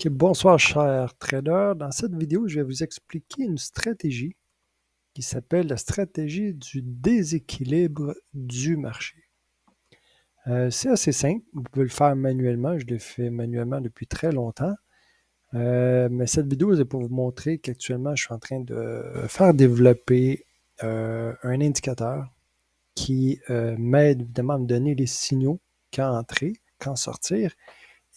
Ok, bonsoir, chers traders. Dans cette vidéo, je vais vous expliquer une stratégie qui s'appelle la stratégie du déséquilibre du marché. C'est assez simple. Vous pouvez le faire manuellement. Je l'ai fait manuellement depuis très longtemps. Mais cette vidéo, c'est pour vous montrer qu'actuellement, je suis en train de faire développer un indicateur qui m'aide évidemment à me donner les signaux quand entrer, quand sortir,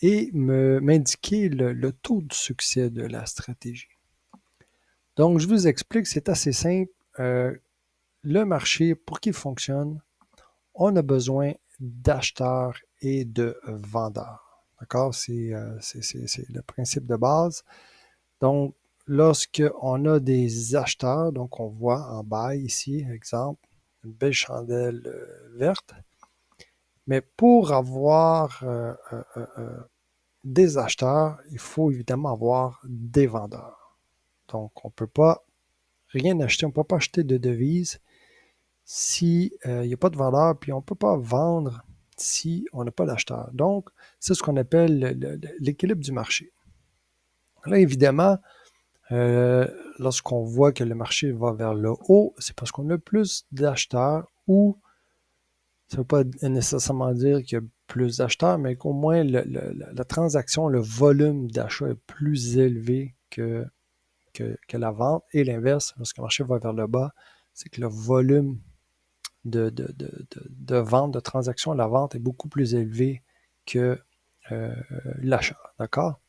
et m'indiquer le taux de succès de la stratégie. Donc, je vous explique, c'est assez simple. Le marché, pour qu'il fonctionne, on a besoin d'acheteurs et de vendeurs. D'accord? C'est le principe de base. Donc, lorsqu'on a des acheteurs, donc on voit en bas ici, exemple, une belle chandelle verte. Mais pour avoir des acheteurs, il faut évidemment avoir des vendeurs. Donc, on ne peut pas rien acheter, on ne peut pas acheter de devises si il n'y a pas de vendeur, puis on ne peut pas vendre si on n'a pas d'acheteur. Donc, c'est ce qu'on appelle l'équilibre du marché. Là, évidemment, lorsqu'on voit que le marché va vers le haut, c'est parce qu'on a plus d'acheteurs ou ça ne veut pas nécessairement dire qu'il y a plus d'acheteurs, mais qu'au moins la transaction, le volume d'achat est plus élevé que la vente. Et l'inverse, lorsque le marché va vers le bas, c'est que le volume de vente, de transaction à la vente est beaucoup plus élevé que l'achat. D'accord?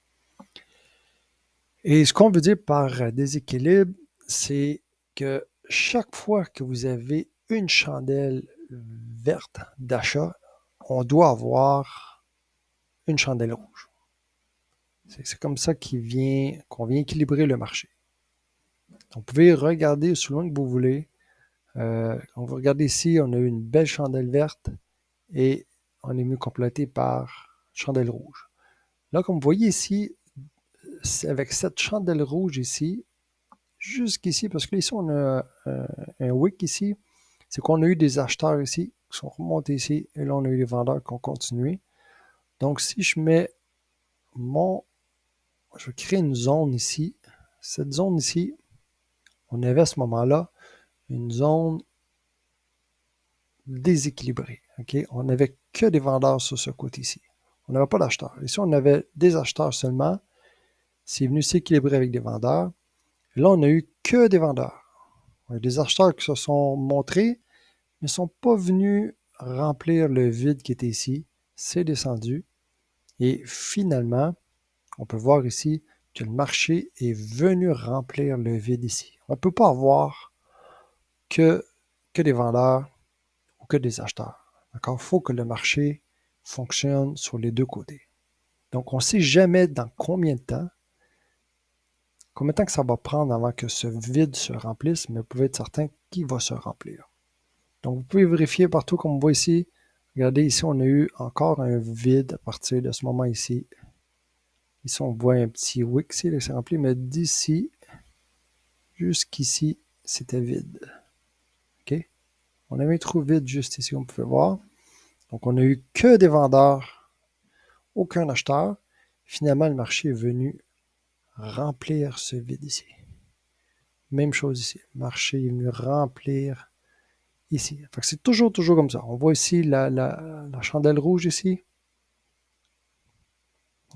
Et ce qu'on veut dire par déséquilibre, c'est que chaque fois que vous avez une chandelle verte d'achat, on doit avoir une chandelle rouge. C'est comme ça qu'on vient équilibrer le marché. Donc, vous pouvez regarder aussi loin que vous voulez. On va regarder ici, on a une belle chandelle verte et on est mieux complété par chandelle rouge. Là, comme vous voyez ici, avec cette chandelle rouge ici, jusqu'ici, parce que ici, on a un wick ici, c'est qu'on a eu des acheteurs ici qui sont remontés ici, et là, on a eu des vendeurs qui ont continué. Donc, si je mets je vais créer une zone ici. Cette zone ici, on avait à ce moment-là une zone déséquilibrée. Okay? On n'avait que des vendeurs sur ce côté-ci. On n'avait pas d'acheteurs. Ici, on avait des acheteurs seulement. C'est venu s'équilibrer avec des vendeurs. Et là, on n'a eu que des vendeurs. On a des acheteurs qui se sont montrés, mais ne sont pas venus remplir le vide qui était ici. C'est descendu. Et finalement, on peut voir ici que le marché est venu remplir le vide ici. On ne peut pas avoir que des vendeurs ou que des acheteurs. D'accord? Il faut que le marché fonctionne sur les deux côtés. Donc, on ne sait jamais dans combien de temps que ça va prendre avant que ce vide se remplisse, mais vous pouvez être certain qu'il va se remplir. Donc, vous pouvez vérifier partout, comme on voit ici. Regardez, ici, on a eu encore un vide à partir de ce moment ici. Ici, on voit un petit wick ici, là, c'est rempli, mais d'ici jusqu'ici, c'était vide. OK? On avait un trou vide juste ici, on pouvait voir. Donc, on n'a eu que des vendeurs, aucun acheteur. Finalement, le marché est venu remplir ce vide ici. Même chose ici. Le marché est venu remplir ici. C'est toujours comme ça. On voit ici la chandelle rouge ici.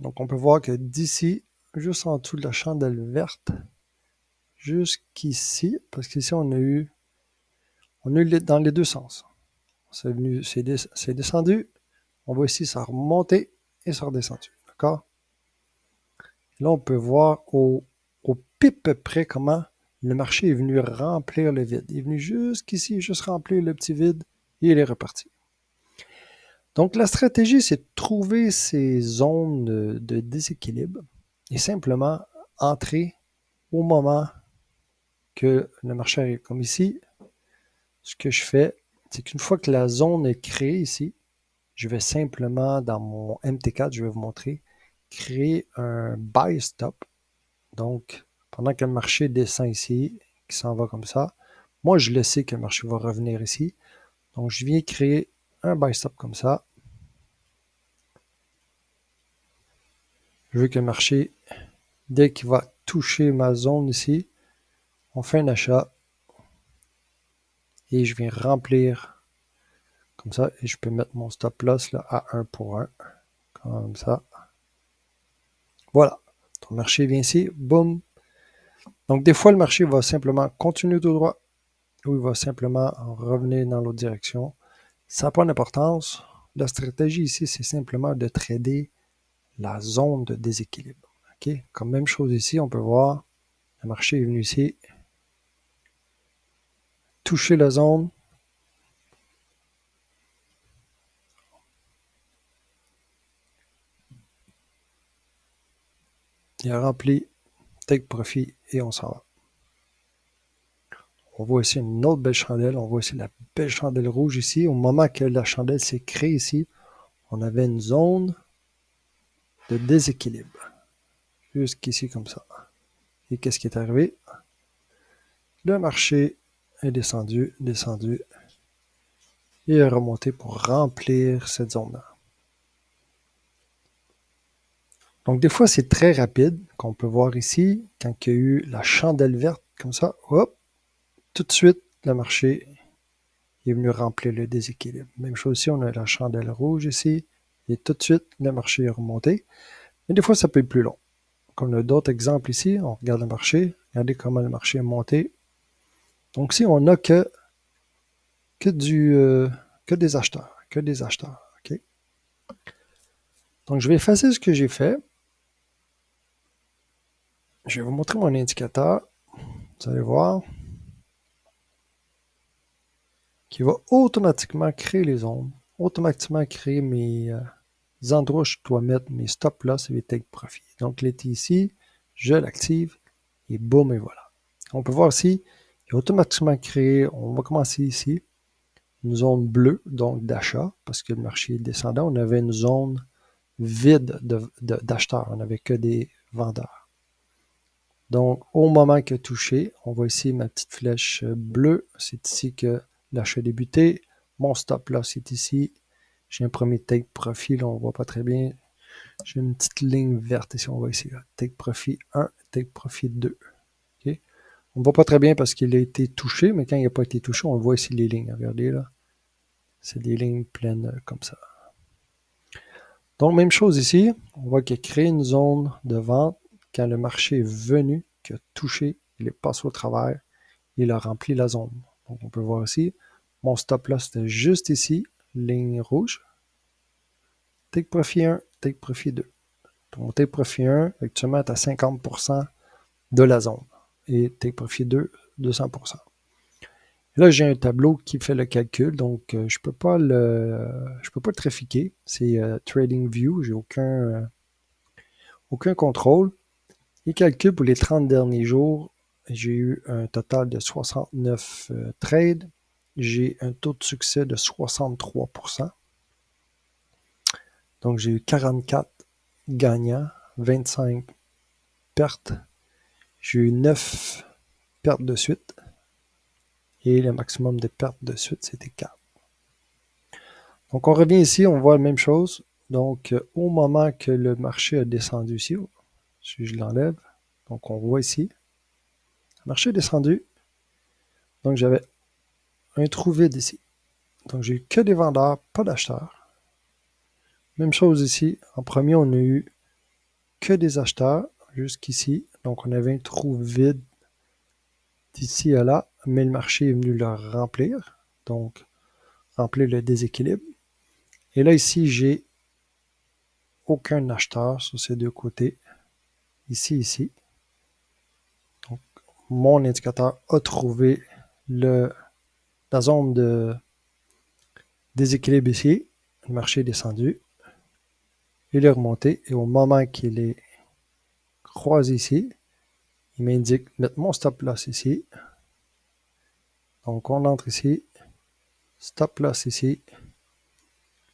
Donc, on peut voir que d'ici, juste en dessous de la chandelle verte, jusqu'ici, parce qu'ici, on a eu dans les deux sens. C'est descendu. On voit ici, ça a remonté et ça a redescendu. D'accord? Là, on peut voir au pipe près comment le marché est venu remplir le vide. Il est venu jusqu'ici, juste remplir le petit vide et il est reparti. Donc, la stratégie, c'est de trouver ces zones de déséquilibre et simplement entrer au moment que le marché arrive. Comme ici, ce que je fais, c'est qu'une fois que la zone est créée ici, je vais simplement, dans mon MT4, je vais vous montrer, créer un buy stop. Donc, pendant que le marché descend ici, qui s'en va comme ça, moi, je le sais que le marché va revenir ici. Donc, je viens créer un buy stop comme ça. Je veux que le marché Dès qu'il va toucher ma zone ici, on fait un achat et je viens remplir comme ça et je peux mettre mon stop loss là, à 1 pour 1, comme ça. Voilà, ton marché vient ici, boum. Donc des fois le marché va simplement continuer tout droit ou il va simplement revenir dans l'autre direction. Ça n'a pas d'importance. La stratégie ici, c'est simplement de trader la zone de déséquilibre. Okay? Comme même chose ici, on peut voir, le marché est venu ici, toucher la zone, il a rempli, take profit et on s'en va. On voit ici une autre belle chandelle, on voit ici la belle chandelle rouge ici. Au moment que la chandelle s'est créée ici, on avait une zone de déséquilibre, jusqu'ici comme ça. Et qu'est-ce qui est arrivé? Le marché est descendu, descendu, et est remonté pour remplir cette zone-là. Donc, des fois, c'est très rapide, qu'on peut voir ici, quand il y a eu la chandelle verte, comme ça, hop, tout de suite, le marché est venu remplir le déséquilibre. Même chose ici, on a la chandelle rouge ici, et tout de suite, le marché est remonté. Mais des fois, ça peut être plus long. Comme on a d'autres exemples ici, on regarde le marché, regardez comment le marché est monté. Donc, ici, on n'a que des acheteurs, OK? Donc, je vais effacer ce que j'ai fait. Je vais vous montrer mon indicateur. Vous allez voir qu'il va automatiquement créer les zones, automatiquement créer mes endroits où je dois mettre mes stop loss et mes take profit. Donc, il est ici, je l'active et boum, et voilà. On peut voir ici, il est automatiquement créé, on va commencer ici, une zone bleue, donc d'achat, parce que le marché est descendant. On avait une zone vide d'acheteurs, on n'avait que des vendeurs. Donc, au moment qu'il a touché, on voit ici ma petite flèche bleue. C'est ici que l'achat a débuté. Mon stop loss est ici. J'ai un premier take profit, là, on ne voit pas très bien. J'ai une petite ligne verte ici, on voit ici. Là. Take profit 1, take profit 2. Okay? On ne voit pas très bien parce qu'il a été touché, mais quand il n'a pas été touché, on voit ici les lignes. Regardez là. C'est des lignes pleines comme ça. Donc, même chose ici. On voit qu'il a créé une zone de vente quand le marché est venu, qu'il a touché, il est passé au travers, il a rempli la zone. Donc, on peut voir ici, mon stop loss était juste ici, ligne rouge. Take profit 1, take profit 2. Mon take profit 1, actuellement, est à 50% de la zone. Et take profit 2, 200%. Et là, j'ai un tableau qui fait le calcul, donc je ne peux pas le trafiquer. C'est TradingView, j'ai aucun contrôle. Il calcule pour les 30 derniers jours. J'ai eu un total de 69 trades. J'ai un taux de succès de 63%. Donc, j'ai eu 44 gagnants, 25 pertes. J'ai eu 9 pertes de suite. Et le maximum de pertes de suite, c'était 4. Donc, on revient ici, on voit la même chose. Donc, au moment que le marché a descendu ici, si je l'enlève, donc on voit ici, le marché est descendu. Donc, j'avais un trou vide ici. Donc, j'ai eu que des vendeurs, pas d'acheteurs. Même chose ici. En premier, on a eu que des acheteurs jusqu'ici. Donc, on avait un trou vide d'ici à là, mais le marché est venu le remplir. Donc, remplir le déséquilibre. Et là, ici, j'ai aucun acheteur sur ces deux côtés. Ici. Donc, mon indicateur a trouvé la zone de déséquilibre ici. Le marché est descendu. Il est remonté. Et au moment qu'il est croisé ici, il m'indique mettre mon stop loss ici. Donc, on entre ici. Stop loss ici.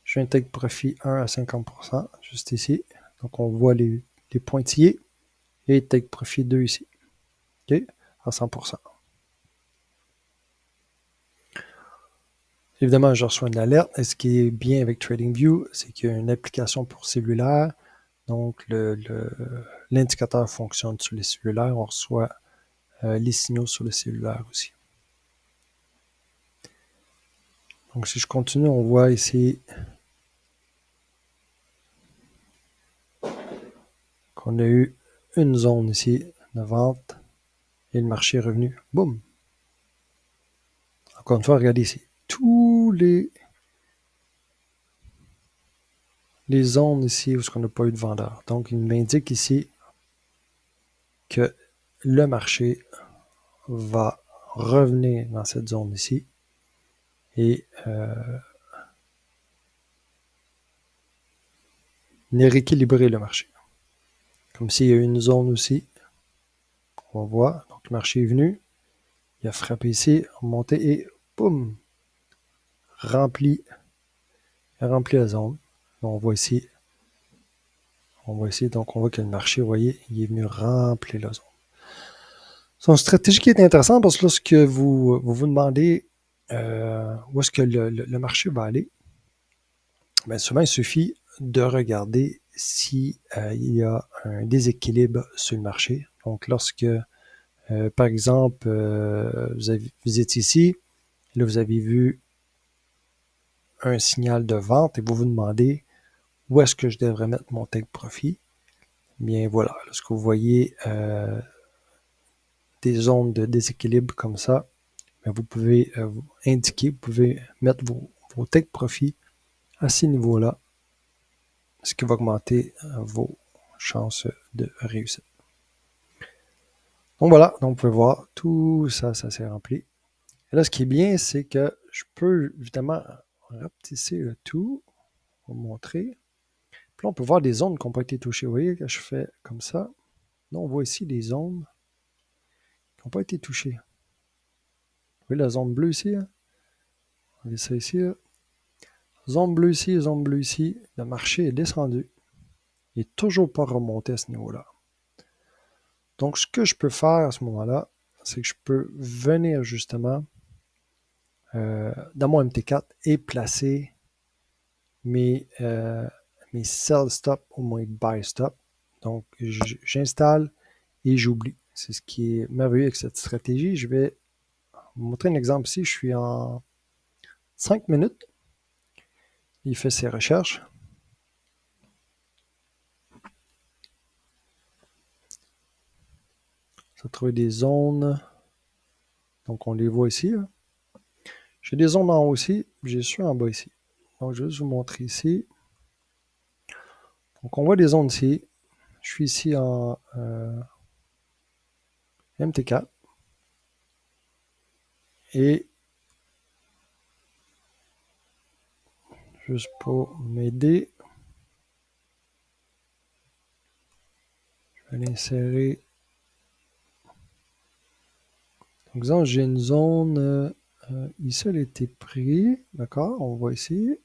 Je viens take profit 1 à 50%, juste ici. Donc, on voit les pointillés. Et take profit 2 ici. OK? À 100%. Évidemment, je reçois une alerte. Et ce qui est bien avec TradingView, c'est qu'il y a une application pour cellulaire. Donc, l'indicateur fonctionne sur les cellulaires. On reçoit les signaux sur le cellulaire aussi. Donc, si je continue, on voit ici qu'on a eu une zone ici de vente et le marché est revenu. Boum! Encore une fois, regardez ici. Tous les zones ici où on n'a pas eu de vendeur. Donc, il m'indique ici que le marché va revenir dans cette zone ici et rééquilibrer le marché. Comme s'il y a une zone aussi. On voit. Donc, le marché est venu. Il a frappé ici, remonté et boum! Rempli la zone. On voit ici. Donc on voit que le marché, vous voyez, il est venu remplir la zone. C'est une stratégie qui est intéressante parce que lorsque vous demandez où est-ce que le marché va aller, bien souvent il suffit de regarder s'il y a un déséquilibre sur le marché. Donc lorsque, par exemple, vous êtes ici, là vous avez vu un signal de vente et vous vous demandez où est-ce que je devrais mettre mon take profit. Bien voilà, lorsque vous voyez des zones de déséquilibre comme ça, bien, vous pouvez indiquer, vous pouvez mettre vos take profit à ces niveaux-là, ce qui va augmenter vos chances de réussite. Donc voilà, donc vous pouvez voir, tout ça, ça s'est rempli. Et là, ce qui est bien, c'est que je peux évidemment rapetisser le tout, vous montrer. Puis là, on peut voir des zones qui n'ont pas été touchées. Vous voyez que je fais comme ça. Là, on voit ici des zones qui n'ont pas été touchées. Vous voyez la zone bleue ici? Hein? On voit ça ici. Là. Zone bleue ici, zone bleue ici. Le marché est descendu. Il n'est toujours pas remonté à ce niveau-là. Donc, ce que je peux faire à ce moment-là, c'est que je peux venir justement dans mon MT4 et placer mes sell stop ou mes buy stop. Donc, j'installe et j'oublie. C'est ce qui est merveilleux avec cette stratégie. Je vais vous montrer un exemple ici. Je suis en 5 minutes. Il fait ses recherches. Ça va trouver des zones. Donc, on les voit ici. Là. J'ai des zones en haut ici. J'ai ceux en bas ici. Donc, je vais juste vous montrer ici. Donc, on voit des zones ici. Je suis ici en MT4. Et juste pour m'aider, je vais l'insérer. Donc, disons, j'ai une zone ici, elle a été prise. D'accord, on voit ici.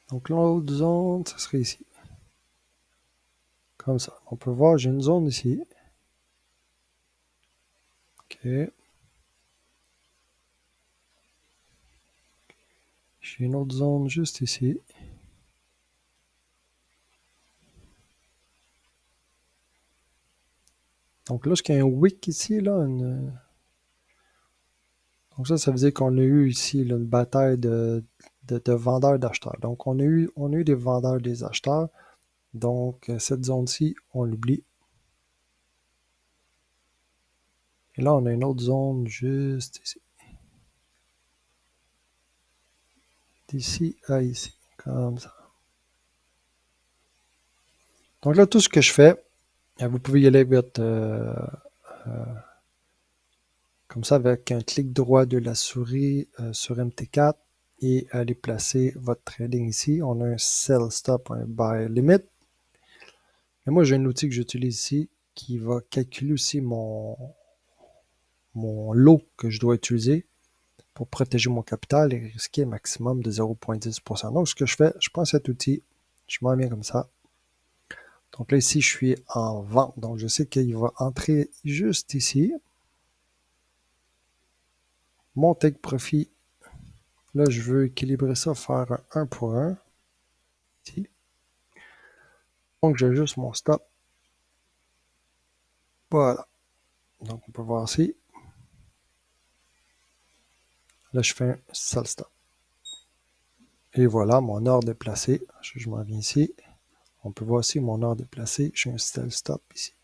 Donc, l'autre zone, ça serait ici. Comme ça. On peut voir, j'ai une zone ici. OK. J'ai une autre zone juste ici. Donc, lorsqu'il y a un wick ici, là, donc ça veut dire qu'on a eu ici là, une bataille de vendeurs d'acheteurs. Donc, on a eu des vendeurs des acheteurs. Donc, cette zone-ci, on l'oublie. Et là, on a une autre zone juste ici. D'ici à ici, comme ça. Donc là, tout ce que je fais, vous pouvez y aller avec comme ça, avec un clic droit de la souris sur MT4 et aller placer votre trading ici. On a un sell stop, un buy limit. Et moi, j'ai un outil que j'utilise ici qui va calculer aussi mon lot que je dois utiliser pour protéger mon capital et risquer un maximum de 0,10%. Donc, ce que je fais, je prends cet outil, je m'en viens comme ça. Donc là, ici, je suis en vente. Donc, je sais qu'il va entrer juste ici. Mon take profit, là, je veux équilibrer ça, faire un 1 pour 1. ici. Donc, j'ajuste mon stop. Voilà. Donc, on peut voir ici. Là, je fais un sell stop. Et voilà, mon ordre est placé. Je m'en viens ici. On peut voir aussi mon ordre est placé. J'ai un sell stop ici.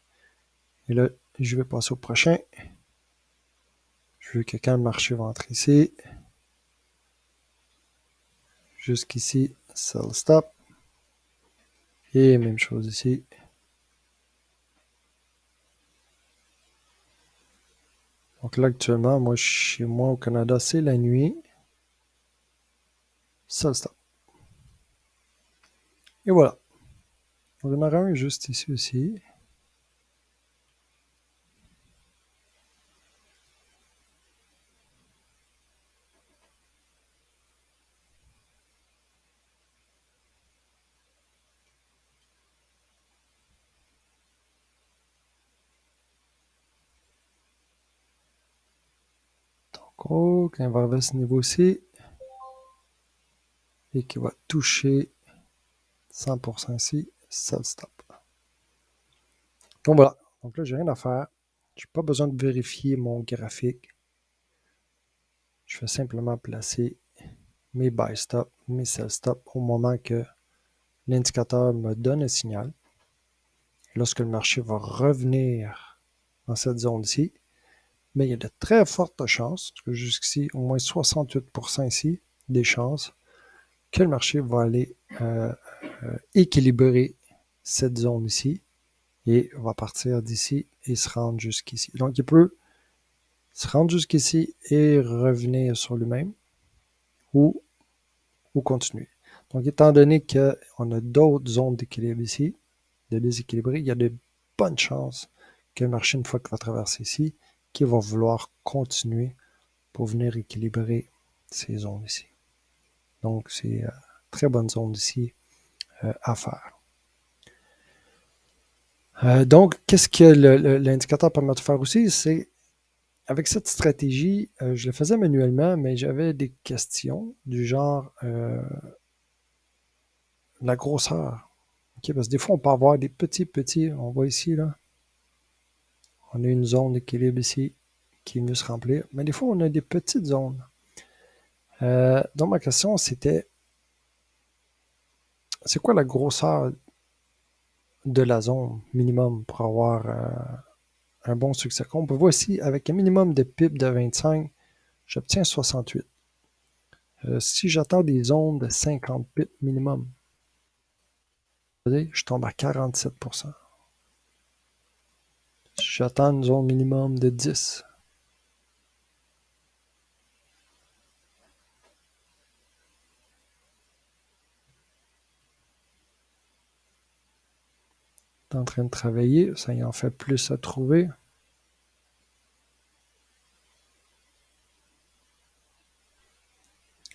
Et là, je vais passer au prochain. Je veux que quand le marché va entrer ici, jusqu'ici, sell stop. Et même chose ici. Donc là, actuellement, moi, chez moi au Canada, c'est la nuit. Sell stop. Et voilà. On en aura un juste ici aussi. Donc, oh, quand il va arriver à ce niveau-ci, et qui va toucher 100% ici, sell stop. Donc voilà. Donc là, j'ai rien à faire. Je n'ai pas besoin de vérifier mon graphique. Je fais simplement placer mes buy stop, mes sell stop au moment que l'indicateur me donne un signal. Lorsque le marché va revenir dans cette zone-ci, mais il y a de très fortes chances, parce que jusqu'ici, au moins 68% ici, des chances que le marché va aller équilibrer cette zone ici et va partir d'ici et se rendre jusqu'ici. Donc, il peut se rendre jusqu'ici et revenir sur lui-même ou continuer. Donc, étant donné qu'on a d'autres zones d'équilibre ici, de déséquilibré, il y a de bonnes chances que le marché, une fois qu'il va traverser ici, qu'il va vouloir continuer pour venir équilibrer ces zones ici. Donc, c'est très bonne zone ici à faire. Donc, qu'est-ce que l'indicateur permet de faire aussi? C'est, avec cette stratégie, je le faisais manuellement, mais j'avais des questions du genre la grosseur. Okay, parce que des fois, on peut avoir des petits, on voit ici, là, on a une zone d'équilibre ici qui est venue se remplir, mais des fois, on a des petites zones. Donc, ma question, c'était, c'est quoi la grosseur de la zone minimum pour avoir un bon succès? On peut voir ici, avec un minimum de PIB de 25, j'obtiens 68. Si j'attends des zones de 50 pips minimum, je tombe à 47%. Si j'attends une zone minimum de 10, est en train de travailler, ça y en fait plus à trouver.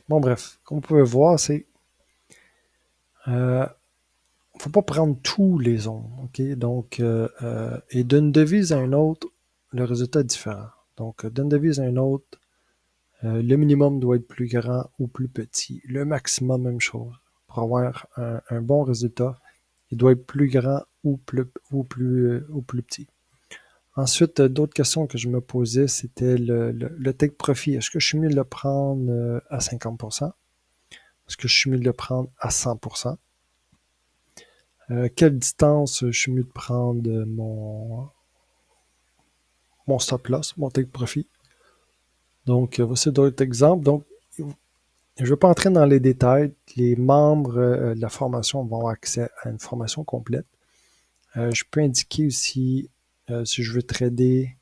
Bon, bref, comme vous pouvez voir, c'est faut pas prendre tous les zones, ok? Donc, et d'une devise à une autre, le résultat est différent. Donc, d'une devise à une autre, le minimum doit être plus grand ou plus petit. Le maximum, même chose. Pour avoir un bon résultat, il doit être plus grand ou plus petit. Ensuite, d'autres questions que je me posais, c'était le take profit. Est-ce que je suis mieux de le prendre à 50%? Est-ce que je suis mieux de le prendre à 100%? Quelle distance je suis mieux de prendre mon stop loss, mon take profit? Donc, voici d'autres exemples. Donc, je ne vais pas entrer dans les détails. Les membres de la formation vont avoir accès à une formation complète. Je peux indiquer aussi si je veux trader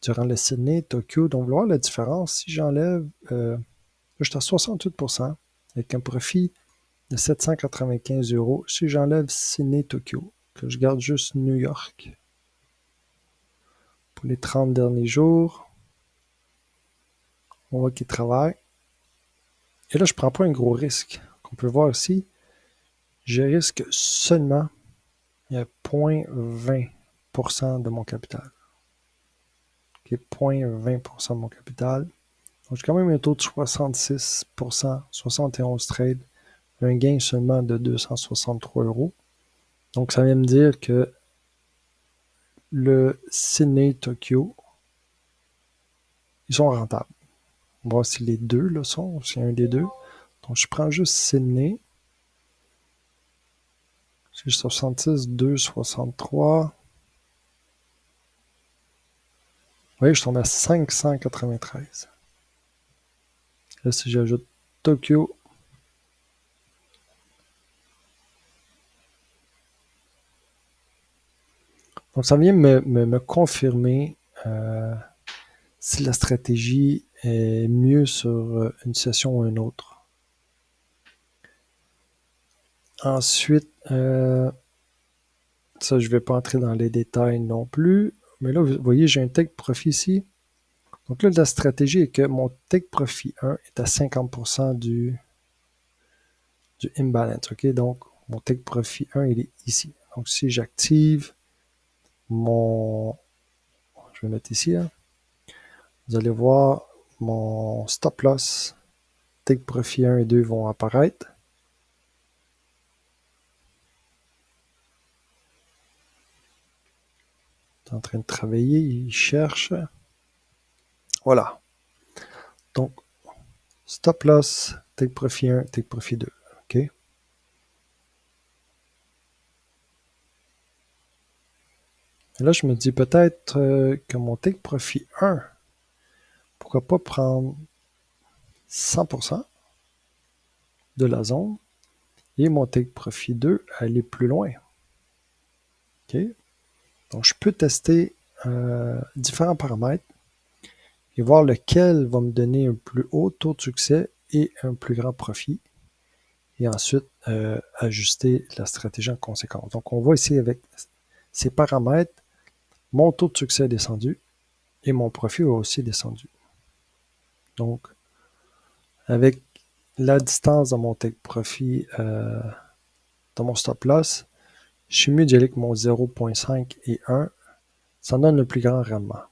durant le Sydney, Tokyo. Donc, voir la différence. Si j'enlève, je suis à 68% avec un profit de 795 euros. Si j'enlève Sydney, Tokyo, que je garde juste New York pour les 30 derniers jours, on voit qu'il travaille. Et là, je ne prends pas un gros risque. On peut voir ici, je risque seulement 0,20% de mon capital. Okay, 0,20% de mon capital. Donc, j'ai quand même un taux de 66%, 71 trades, un gain seulement de 263 €. Donc, ça vient me dire que le Sydney-Tokyo, ils sont rentables. On va voir si les deux le sont, si un des deux. Donc, je prends juste Sydney. C'est 66, 2, 63. Oui, je tombe à 593. Là, si j'ajoute Tokyo, donc ça vient me confirmer si la stratégie est mieux sur une session ou une autre. Ensuite, ça, je ne vais pas entrer dans les détails non plus. Mais là, vous voyez, j'ai un take profit ici. Donc là, la stratégie est que mon take profit 1 est à 50% du imbalance. OK? Donc, mon take profit 1, il est ici. Donc, si j'active mon... Je vais mettre ici. Hein, vous allez voir mon stop loss, take profit 1 et 2 vont apparaître. Il est en train de travailler, il cherche. Voilà. Donc, stop loss, take profit 1, take profit 2. OK? Et là, je me dis peut-être que mon take profit 1, pourquoi pas prendre 100% de la zone et mon take profit 2 aller plus loin. OK? Donc, je peux tester différents paramètres et voir lequel va me donner un plus haut taux de succès et un plus grand profit. Et ensuite, ajuster la stratégie en conséquence. Donc, on voit ici avec ces paramètres, mon taux de succès est descendu et mon profit a aussi descendu. Donc, avec la distance de mon take profit dans mon stop loss, je suis mieux d'y aller avec mon 0.5 et 1. Ça donne le plus grand rendement.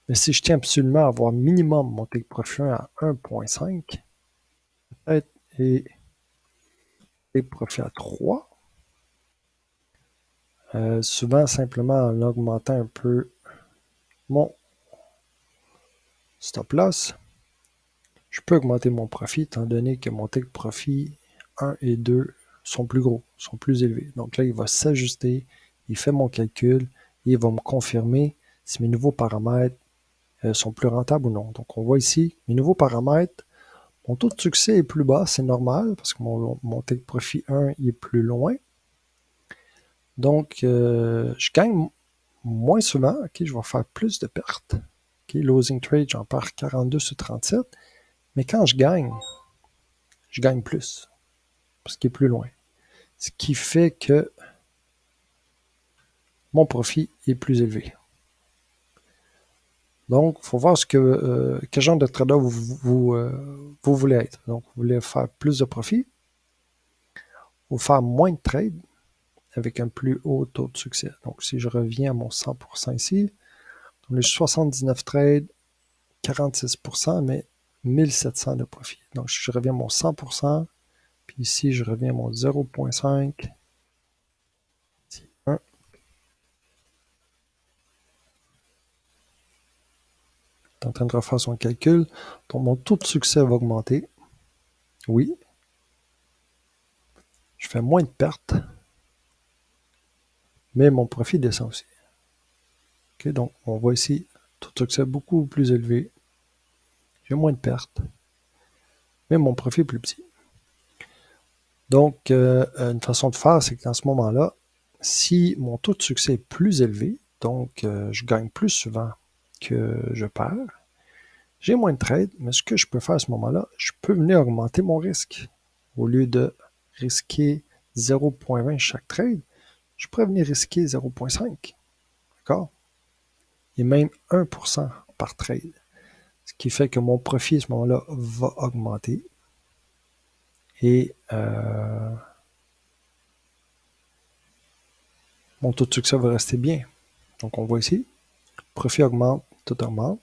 Mais si je tiens absolument à avoir minimum mon take profit 1 à 1.5, peut-être et take profit à 3, souvent simplement en augmentant un peu mon stop loss, je peux augmenter mon profit étant donné que mon take profit 1 et 2 sont plus gros, sont plus élevés. Donc là, il va s'ajuster, il fait mon calcul et il va me confirmer si mes nouveaux paramètres sont plus rentables ou non. Donc on voit ici, mes nouveaux paramètres, mon taux de succès est plus bas, c'est normal parce que mon take profit 1 est plus loin. Donc je gagne moins souvent, ok, je vais faire plus de pertes. Okay, losing trade, j'en perds 42 sur 37. Mais quand je gagne plus, parce qu'il est plus loin. Ce qui fait que mon profit est plus élevé. Donc, il faut voir quel genre de trader vous voulez être. Donc, vous voulez faire plus de profit ou faire moins de trades avec un plus haut taux de succès. Donc, si je reviens à mon 100% ici, on est 79 trades, 46%, mais 1700 de profit. Donc, je reviens à mon 100%, puis ici, je reviens à mon 0.5, 1. Est en train de refaire son calcul. Donc, mon taux de succès va augmenter. Oui. Je fais moins de pertes, mais mon profit descend aussi. Okay, donc, on voit ici, taux de succès beaucoup plus élevé. J'ai moins de pertes, mais mon profit est plus petit. Donc, une façon de faire, c'est qu'à ce moment-là, si mon taux de succès est plus élevé, donc je gagne plus souvent que je perds, j'ai moins de trades, mais ce que je peux faire à ce moment-là, je peux venir augmenter mon risque. Au lieu de risquer 0.20 chaque trade, je pourrais venir risquer 0.5. D'accord? Et même 1% par trade. Ce qui fait que mon profit à ce moment-là va augmenter. Et mon taux de succès va rester bien. Donc on voit ici, profit augmente, tout augmente.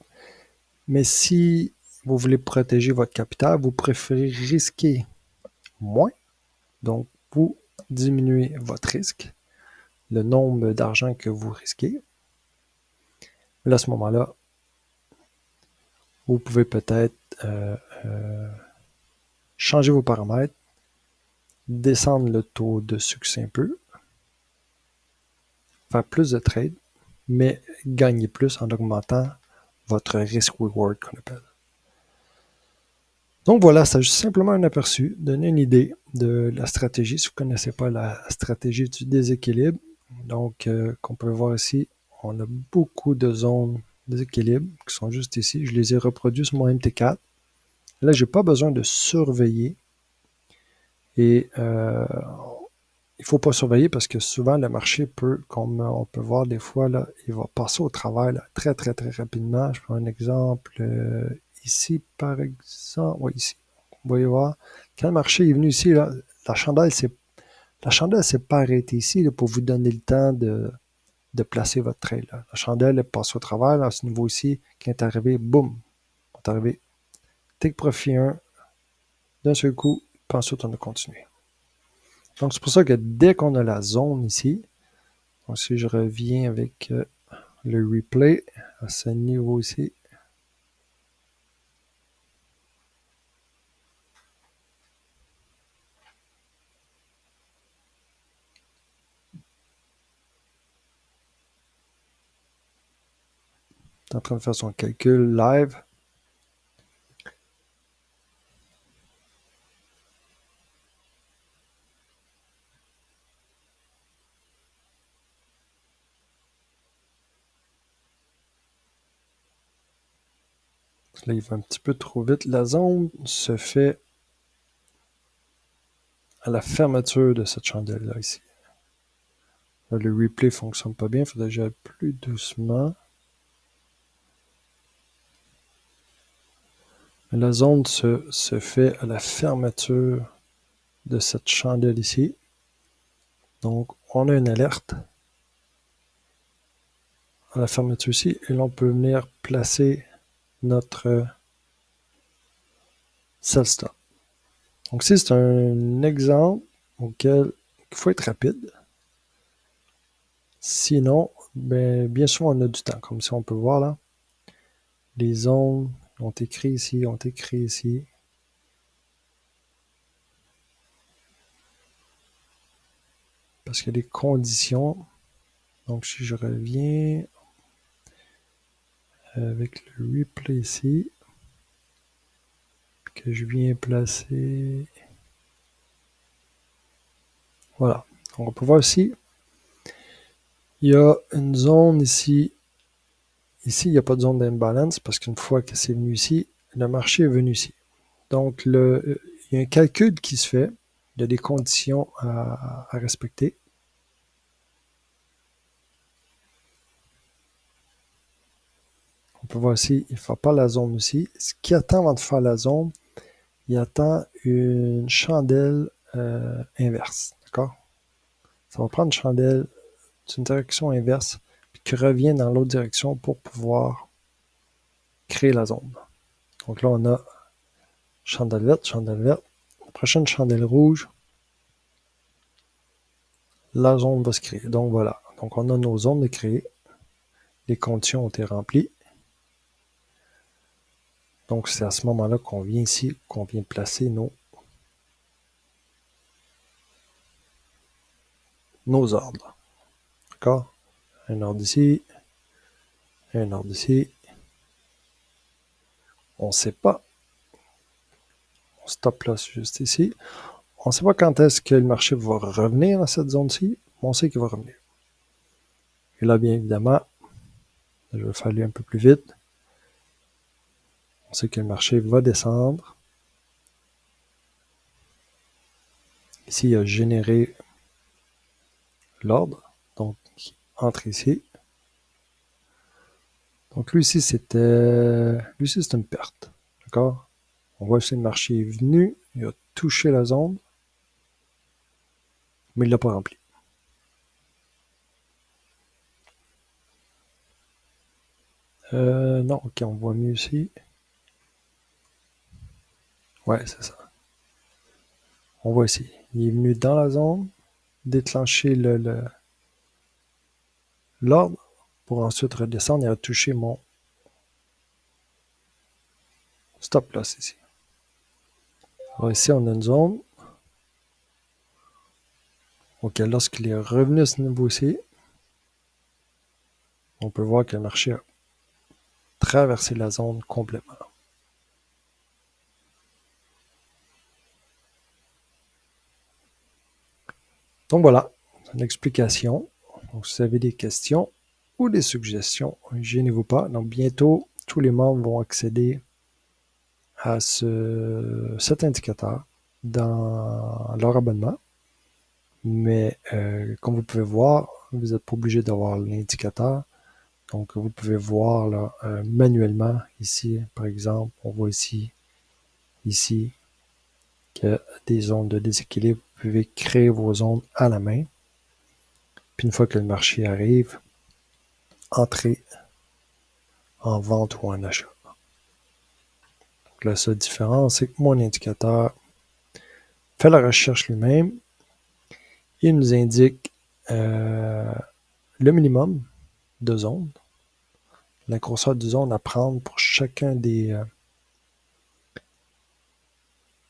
Mais si vous voulez protéger votre capital, vous préférez risquer moins. Donc, vous diminuez votre risque, le nombre d'argent que vous risquez. Là, à ce moment-là, vous pouvez peut-être changer vos paramètres, descendre le taux de succès un peu, faire plus de trades, mais gagner plus en augmentant votre risk-reward qu'on appelle. Donc voilà, c'est simplement un aperçu, donner une idée de la stratégie. Si vous ne connaissez pas la stratégie du déséquilibre, donc qu'on peut voir ici, on a beaucoup de zones d'équilibre qui sont juste ici. Je les ai reproduits sur mon MT4. Là, je n'ai pas besoin de surveiller. Et il ne faut pas surveiller parce que souvent le marché peut, comme on peut voir des fois, là, il va passer au travers là, très très très rapidement. Je prends un exemple ici par exemple. Oui, ici. Vous voyez voir, quand le marché est venu ici, là, la chandelle ne s'est pas arrêtée ici là, pour vous donner le temps de placer votre trade. Là. La chandelle est passée au travers, là, à ce niveau ici, quand est arrivé, boum, on est arrivé. Take profit 1, d'un seul coup, puis ensuite on a continué. Donc c'est pour ça que dès qu'on a la zone ici, donc si je reviens avec le replay à ce niveau ici, est en train de faire son calcul live. Là, il va un petit peu trop vite. La zone se fait à la fermeture de cette chandelle-là ici. Là, le replay ne fonctionne pas bien, il faudrait que j'aille plus doucement. La zone se fait à la fermeture de cette chandelle ici. Donc, on a une alerte à la fermeture ici et l'on peut venir placer notre sell stop. Donc, ici, c'est un exemple auquel il faut être rapide. Sinon, bien sûr, on a du temps. Comme si on peut voir là, les zones ont été créées ici, ont été créées ici. Parce qu'il y a des conditions. Donc, si je reviens avec le replay ici, que je viens placer. Voilà. On peut voir ici, il y a une zone ici. Ici, il n'y a pas de zone d'imbalance parce qu'une fois que c'est venu ici, le marché est venu ici. Donc, il y a un calcul qui se fait. Il y a des conditions à respecter. On peut voir ici, il ne fait pas la zone aussi. Ce qui attend avant de faire la zone, il attend une chandelle inverse. D'accord? Ça va prendre une chandelle d'une direction inverse puis qui revient dans l'autre direction pour pouvoir créer la zone. Donc là, on a chandelle verte, la prochaine chandelle rouge, la zone va se créer. Donc voilà, donc on a nos zones de créer, les conditions ont été remplies. Donc c'est à ce moment-là qu'on vient ici, qu'on vient placer nos ordres. D'accord? Un ordre ici, un ordre ici. On ne sait pas. On stop là juste ici. On ne sait pas quand est-ce que le marché va revenir dans cette zone-ci, mais on sait qu'il va revenir. Et là, bien évidemment, je vais faire aller un peu plus vite. On sait que le marché va descendre. Ici, il a généré l'ordre. Donc, entre ici. Donc, lui ici, c'est une perte. D'accord? On voit ici le marché est venu, il a touché la zone, mais il ne l'a pas rempli. Non, ok, on voit mieux ici. Ouais, c'est ça. On voit ici, il est venu dans la zone, déclencher l'ordre pour ensuite redescendre et retoucher mon stop loss ici. Alors ici, on a une zone auquel lorsqu'il est revenu à ce niveau-ci, on peut voir que le marché a traversé la zone complètement. Donc voilà, une explication. Donc, si vous avez des questions ou des suggestions, gênez-vous pas. Donc bientôt, tous les membres vont accéder à cet indicateur dans leur abonnement. Mais comme vous pouvez voir, vous n'êtes pas obligé d'avoir l'indicateur. Donc vous pouvez voir là, manuellement ici, par exemple, on voit ici qu'il y a des zones de déséquilibre. Vous pouvez créer vos zones à la main. Puis une fois que le marché arrive, entrez en vente ou en achat. Donc la seule différence, c'est que mon indicateur fait la recherche lui-même. Il nous indique le minimum de zones, la grosseur de zone à prendre pour chacun des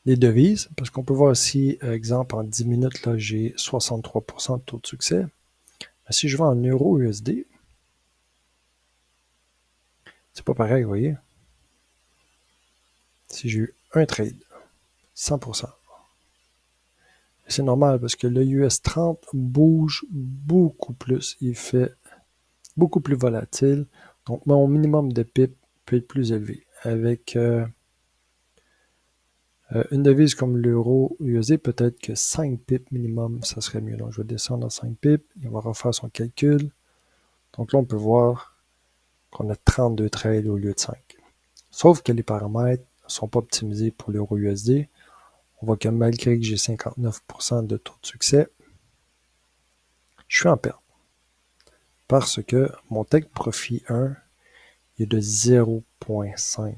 devises, parce qu'on peut voir ici, exemple, en 10 minutes, là, j'ai 63% de taux de succès. Mais si je vais en euro USD, c'est pas pareil, vous voyez. Si j'ai eu un trade, 100%. C'est normal parce que le US 30 bouge beaucoup plus. Il fait beaucoup plus volatile. Donc, mon minimum de PIP peut être plus élevé. Avec une devise comme l'euro USD, peut-être que 5 pips minimum, ça serait mieux. Donc, je vais descendre à 5 pips. Il va refaire son calcul. Donc là, on peut voir qu'on a 32 trades au lieu de 5. Sauf que les paramètres ne sont pas optimisés pour l'euro USD. On voit que malgré que j'ai 59% de taux de succès, je suis en perte. Parce que mon take profit 1 est de 0.5.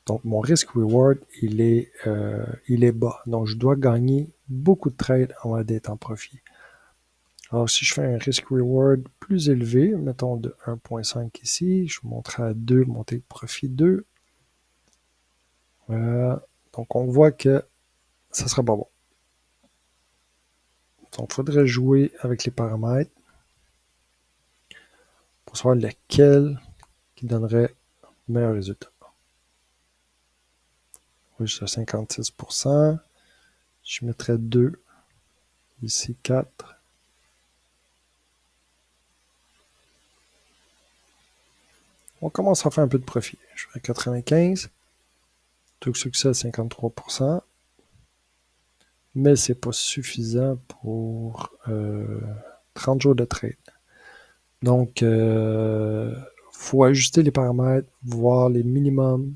Donc, mon risk-reward, il est bas. Donc, je dois gagner beaucoup de trades avant d'être en profit. Alors, si je fais un risk-reward plus élevé, mettons de 1.5 ici, je monterai à 2, mon take profit 2. Donc, on voit que ça ne sera pas bon. Donc, il faudrait jouer avec les paramètres pour savoir lequel qui donnerait le meilleur résultat. Oui, je suis à 56%. Je mettrais 2. Ici, 4. On commence à faire un peu de profit. Je ferai 95. Taux de succès à 53%. Mais ce n'est pas suffisant pour 30 jours de trade. Donc, il faut ajuster les paramètres, voir les minimums,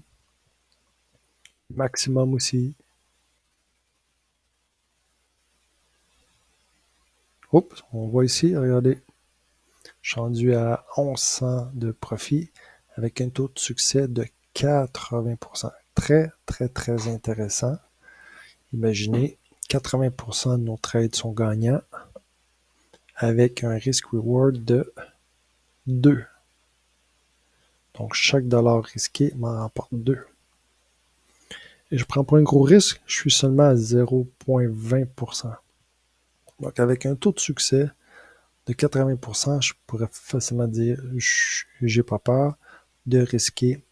maximum aussi. Oups, on voit ici, regardez, je suis rendu à 1100 de profit avec un taux de succès de 80%. Très, très, très intéressant. Imaginez, 80% de nos trades sont gagnants avec un risk-reward de 2. Donc, chaque dollar risqué m'en rapporte 2. Et je ne prends pas un gros risque, je suis seulement à 0.20%. Donc, avec un taux de succès de 80%, je pourrais facilement dire j'ai pas peur de risquer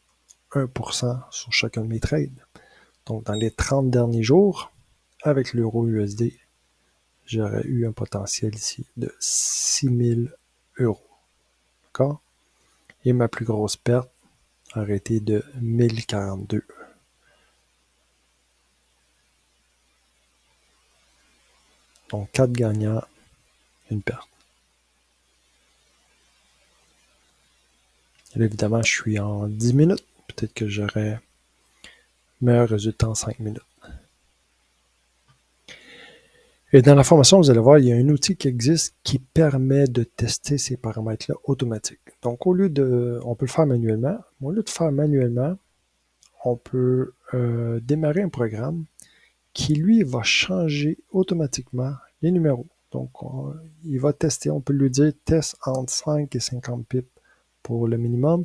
1% sur chacun de mes trades. Donc, dans les 30 derniers jours, avec l'euro USD, j'aurais eu un potentiel ici de 6 000 €. D'accord? Et ma plus grosse perte aurait été de 1042. Donc, 4 gagnants, une perte. Et là, évidemment, je suis en 10 minutes. Peut-être que j'aurais meilleur résultat en 5 minutes. Et dans la formation, vous allez voir, il y a un outil qui existe qui permet de tester ces paramètres-là automatiques. Donc, on peut le faire manuellement. Au lieu de faire manuellement, on peut démarrer un programme qui, lui, va changer automatiquement les numéros. Donc, il va tester, on peut lui dire test entre 5 et 50 pips pour le minimum.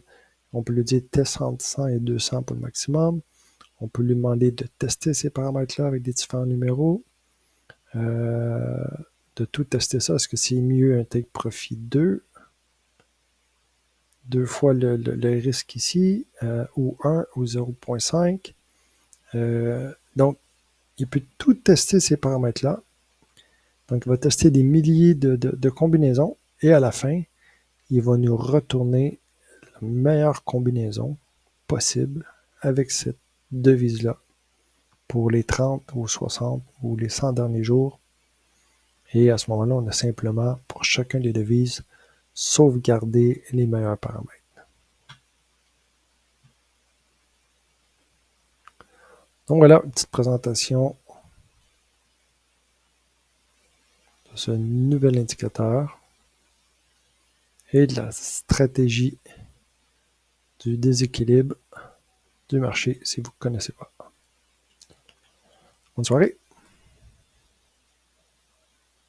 On peut lui dire test entre 100 et 200 pour le maximum. On peut lui demander de tester ces paramètres-là avec des différents numéros. De tout tester ça. Est-ce que c'est mieux un take profit 2? Deux fois le risque ici, ou 1 ou 0.5. Donc, il peut tout tester ces paramètres-là. Donc, il va tester des milliers de combinaisons et à la fin, il va nous retourner la meilleure combinaison possible avec cette devise-là pour les 30 ou 60 ou les 100 derniers jours. Et à ce moment-là, on a simplement, pour chacun des devises, sauvegardé les meilleurs paramètres. Donc voilà, une petite présentation de ce nouvel indicateur et de la stratégie du déséquilibre du marché si vous ne connaissez pas. Bonne soirée!